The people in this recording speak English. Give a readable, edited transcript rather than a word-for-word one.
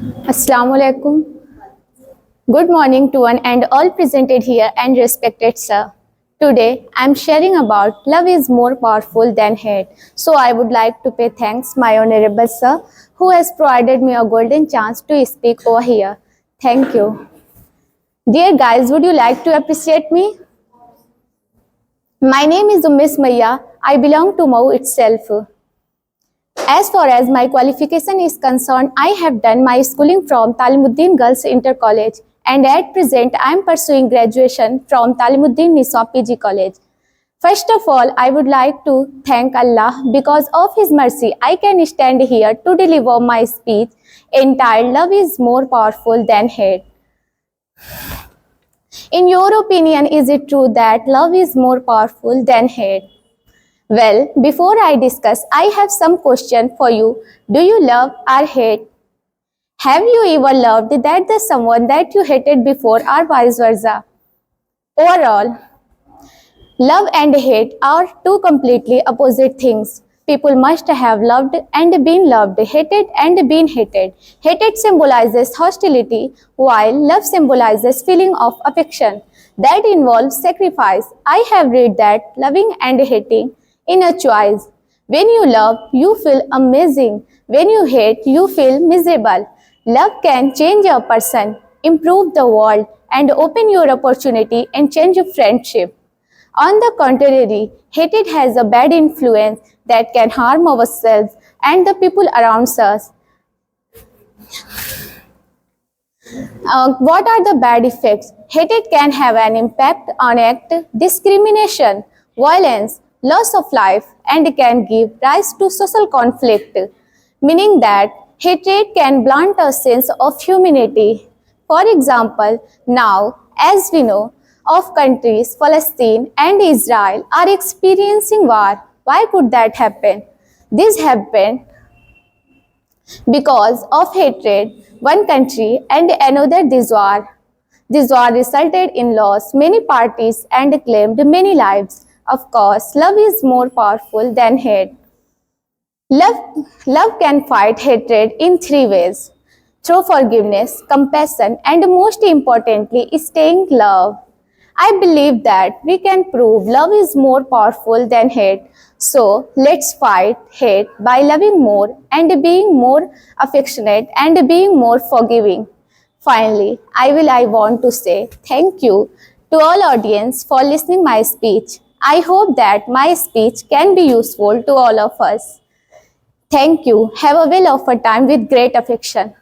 Assalamu alaikum. Good morning to one and all presented here and respected sir. Today I am sharing about love is more powerful than hate. So I would like to pay thanks my honorable sir who has provided me a golden chance to speak over here. Thank you. Dear guys, would you like to appreciate me? My name is Miss Maya. I belong to Mau itself. As far as my qualification is concerned, I have done my schooling from Talimuddin Girls Inter College and at present I am pursuing graduation from Talimuddin Nisab PG College. First of all, I would like to thank Allah because of His mercy I can stand here to deliver my speech entitled Love is More Powerful Than Hate. In your opinion, is it true that love is more powerful than hate? Well, before I discuss, I have some question for you. Do you love or hate? Have you ever loved that the someone that you hated before or vice versa? Overall, love and hate are two completely opposite things. People must have loved and been loved, hated and been hated. Hated symbolizes hostility, while love symbolizes feeling of affection that involves sacrifice. I have read that loving and hating in a choice. When you love, you feel amazing. When you hate, you feel miserable. Love can change a person, improve the world, and open your opportunity and change your friendship. On the contrary, hatred has a bad influence that can harm ourselves and the people around us. What are the bad effects? Hatred can have an impact on act, discrimination, violence, loss of life, and can give rise to social conflict, meaning that hatred can blunt a sense of humanity. For example, now, as we know, of countries, Palestine and Israel are experiencing war. Why could that happen? This happened because of hatred, one country and another this war. This war resulted in loss many parties and claimed many lives. Of course, love is more powerful than hate. Love can fight hatred in three ways: through forgiveness, compassion, and most importantly, staying love. I believe that we can prove love is more powerful than hate. So let's fight hate by loving more and being more affectionate and being more forgiving. Finally, I want to say thank you to all audience for listening my speech. I hope that my speech can be useful to all of us. Thank you. Have a well of a time with great affection.